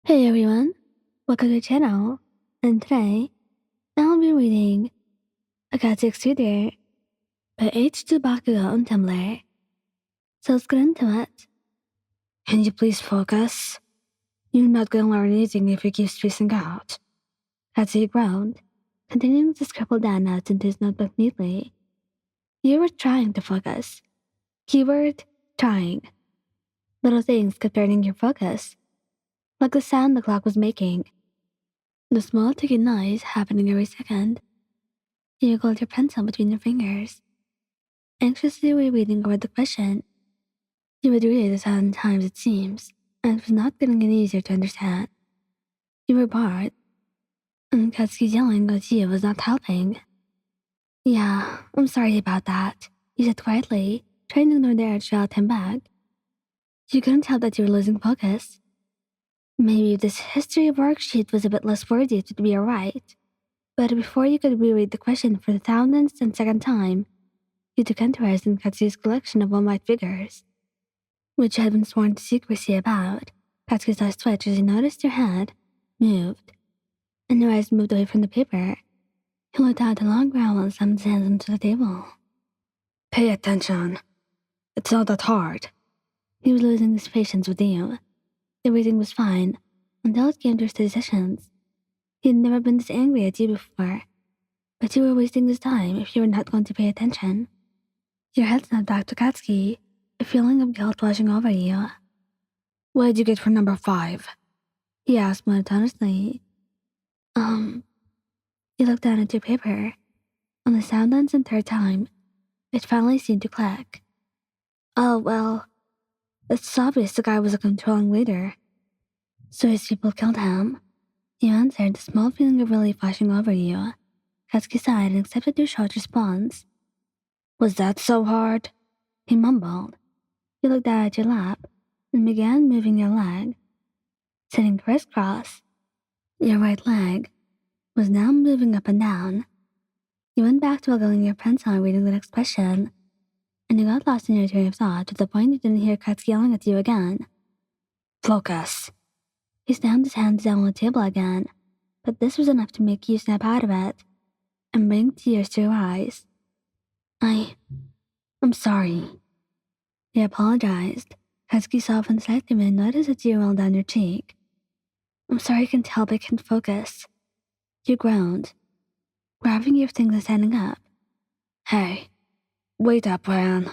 Hey everyone, welcome to the channel, and today I'll be reading A Cat Extruder by H2 Bakugou on Tumblr. So let's get into it. Can you please focus? You're not going to learn anything if you keep spacing out. Katsuki groaned, continuing to scribble down notes into his notebook neatly. You were trying to focus. Keyword, trying. Little things kept turning your focus, like the sound the clock was making. The small ticking noise happening every second. You wiggled your pencil between your fingers, anxiously rereading over the question. You would read it 1,000 times, it seems, and it was not getting any easier to understand. You were bored, and Katsuki's yelling at you was not helping. Yeah, I'm sorry about that, you said quietly, trying to ignore the urge to yell him back. You couldn't tell that you were losing focus. Maybe if this history worksheet was a bit less wordy, it would be alright. But before you could reread the question for the 1,000th time, you took interest in Katsuki's collection of all-white figures, which you had been sworn to secrecy about. Katsuki's eyes twitched as he noticed your head moved, and your eyes moved away from the paper. He let out a long growl and slammed his hands onto the table. Pay attention. It's not that hard. He was losing his patience with you. Everything was fine until it came to his decisions. He had never been this angry at you before, but you were wasting his time if you were not going to pay attention. Your head snapped back to Katsuki, a feeling of guilt washing over you. What did you get for number 5? He asked monotonously. You looked down at your paper. On the 1,003rd time, it finally seemed to click. Oh, well, it's obvious the guy was a controlling leader. So his people killed him. You answered, a small feeling of relief washing over you. Katsuki sighed and accepted your short response. Was that so hard? He mumbled. You looked down at your lap and began moving your leg, sitting crisscross. Your right leg was now moving up and down. You went back to wiggling your pencil and reading the next question, and you got lost in your train of thought to the point you didn't hear Katsuki yelling at you again. Focus. He slammed his hands down on the table again, but this was enough to make you snap out of it and bring tears to your eyes. I'm sorry. He apologized. Katsuki softened slightly when he noticed a tear roll down your cheek. I'm sorry I can't help, I can't focus. You groaned, grabbing your things and standing up. Hey, wait up, Ryan.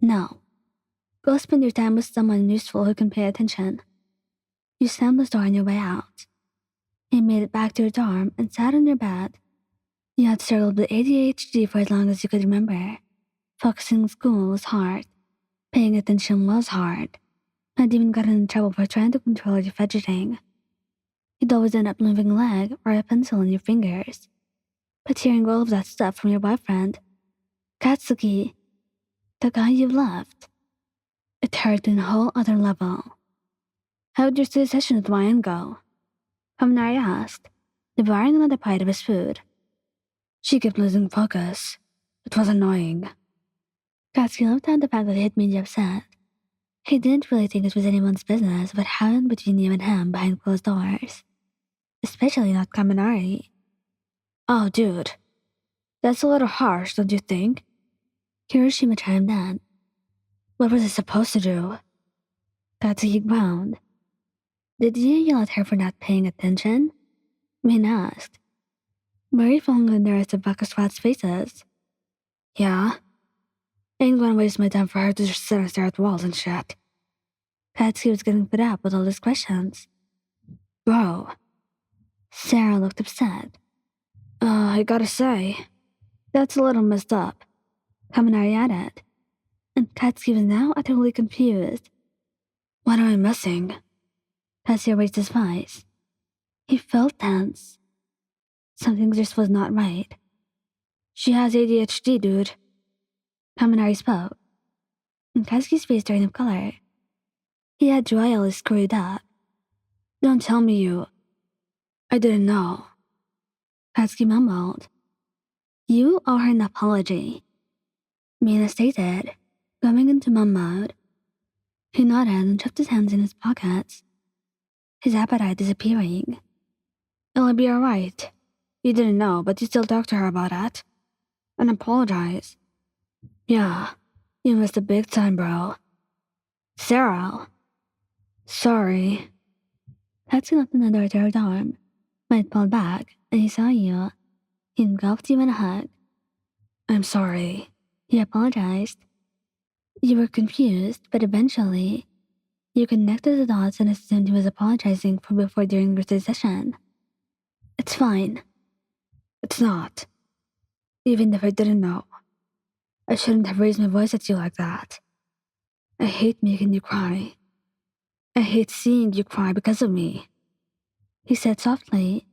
No. Go spend your time with someone useful who can pay attention. You slammed the door on your way out. You made it back to your dorm and sat on your bed. You had struggled with ADHD for as long as you could remember. Focusing in school was hard. Paying attention was hard. I'd even gotten in trouble for trying to control your fidgeting. You'd always end up moving a leg or a pencil in your fingers. But hearing all of that stuff from your boyfriend, Katsuki, the guy you loved, it hurt on a whole other level. How did your study session with Ryan go? Kaminari asked, devouring another bite of his food. She kept losing focus. It was annoying. Katsuki left out the fact that he had made you upset. He didn't really think it was anyone's business what happened between you and him behind closed doors. Especially not Kaminari. Oh, dude. That's a little harsh, don't you think? Hiroshima chimed in. What was I supposed to do? Katsuki groaned. Did you yell at her for not paying attention? Min asked, very falling on the rest of Bakaswat's faces. Yeah? Ain't gonna waste my time for her to just sit and stare at walls and shit. Katsuki was getting fed up with all these questions. Bro. Sarah looked upset. I gotta say, that's a little messed up. Kaminari added, and Katsuki was now utterly confused. What am I missing? Katsuki raised his voice. He felt tense. Something just was not right. She has ADHD, dude. Kaminari spoke, and Katsuki's face turned of color. He had royally screwed up. Don't tell me you... I didn't know. Katsuki mumbled. You owe her an apology. Mina stated, going into mum mode. He nodded and shoved his hands in his pockets. his appetite disappearing. It'll be alright. You didn't know, but you still talked to her about that. And apologize. Yeah, you missed a big time, bro. Sarah. Sorry. Catching up another at her arm, Matt pulled back, and he saw you. He engulfed you in a hug. I'm sorry. He apologized. You were confused, but eventually, you connected the dots and assumed he was apologizing for before during your session. It's fine. It's not. Even if I didn't know, I shouldn't have raised my voice at you like that. I hate making you cry. I hate seeing you cry because of me, he said softly.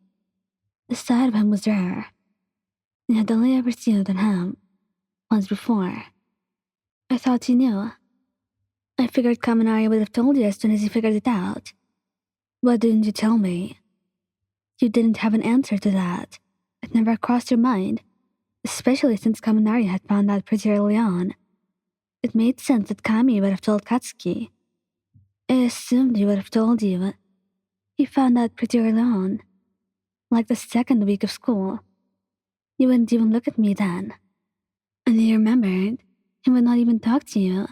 The side of him was rare. You had only ever seen it on him, once before. I thought you knew. I figured Kaminari would have told you as soon as he figured it out. Why didn't you tell me? You didn't have an answer to that. It never crossed your mind, especially since Kaminari had found out pretty early on. It made sense that Kami would have told Katsuki. I assumed he would have told you. He found out pretty early on, like the second week of school. You wouldn't even look at me then. And he remembered he would not even talk to you,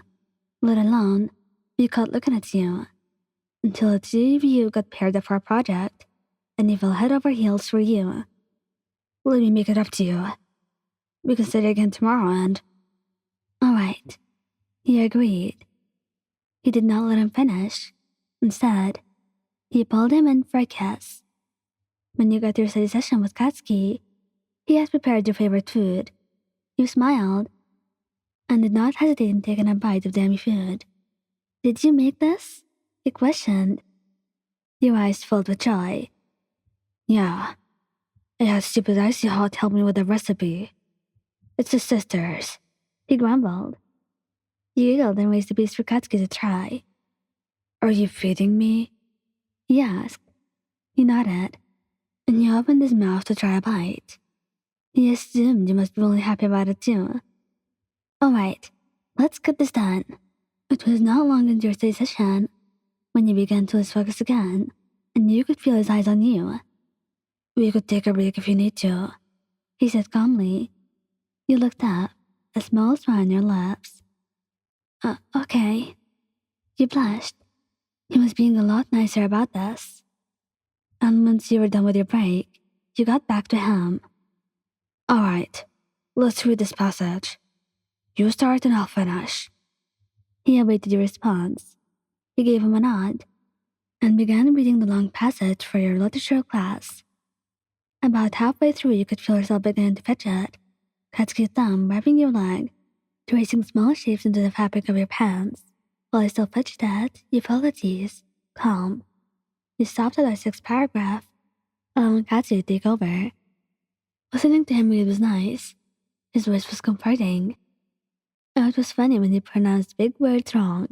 let alone be caught looking at you, until the two of you got paired up for a project, and he fell head over heels for you. Let me make it up to you. We can study again tomorrow and... Alright. He agreed. He did not let him finish. Instead, he pulled him in for a kiss. When you got your study session with Katsuki, he had prepared your favorite food. You smiled and did not hesitate in taking a bite of the yummy food. Did you make this? He questioned. Your eyes filled with joy. Yeah. I had stupid Icy Hot help me with the recipe. It's the sisters. He grumbled. You giggled and raised the piece for Katsuki to try. Are you feeding me? He asked. He nodded, and he opened his mouth to try a bite. He assumed you must be really happy about it too. Alright, let's get this done. It was not long into your study session when you began to lose focus again, and you could feel his eyes on you. We could take a break if you need to, he said calmly. You looked up, a small smile on your lips. Okay. You blushed. He was being a lot nicer about this. And once you were done with your break, you got back to him. Alright, let's read this passage. You start and I'll finish. He awaited your response. You gave him a nod and began reading the long passage for your literature class. About halfway through, you could feel yourself beginning to fidget, Katsuki's thumb wrapping your leg, tracing small shapes into the fabric of your pants. While you still fidgeted, you felt at ease, calm. You stopped at our sixth paragraph, allowing Katsuki to take over. Listening to him read was nice. His voice was comforting. And it was funny when he pronounced big words wrong.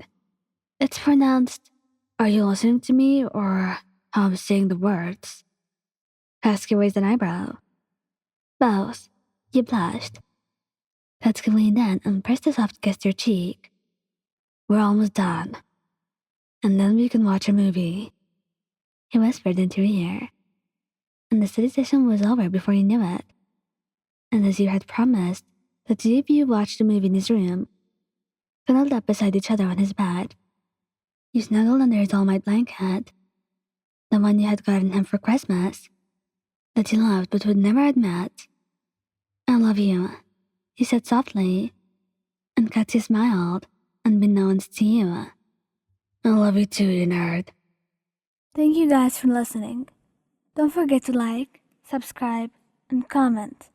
It's pronounced, are you listening to me or how I'm saying the words? Katsuki raised an eyebrow. Both. You blushed. Katsuki leaned in and pressed a soft kiss to your cheek. We're almost done. And then we can watch a movie. He whispered into your ear. And the study session was over before you knew it. And as you had promised, the two of you watched a movie in his room, cuddled up beside each other on his bed. You snuggled under his all-white blanket, the one you had gotten him for Christmas, that you loved but would never admit. I love you, he said softly, and Katsuki smiled, unbeknownst to you. I love you too, you nerd. Thank you guys for listening. Don't forget to like, subscribe, and comment.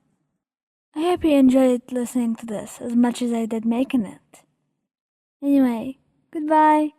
I hope you enjoyed listening to this as much as I did making it. Anyway, goodbye.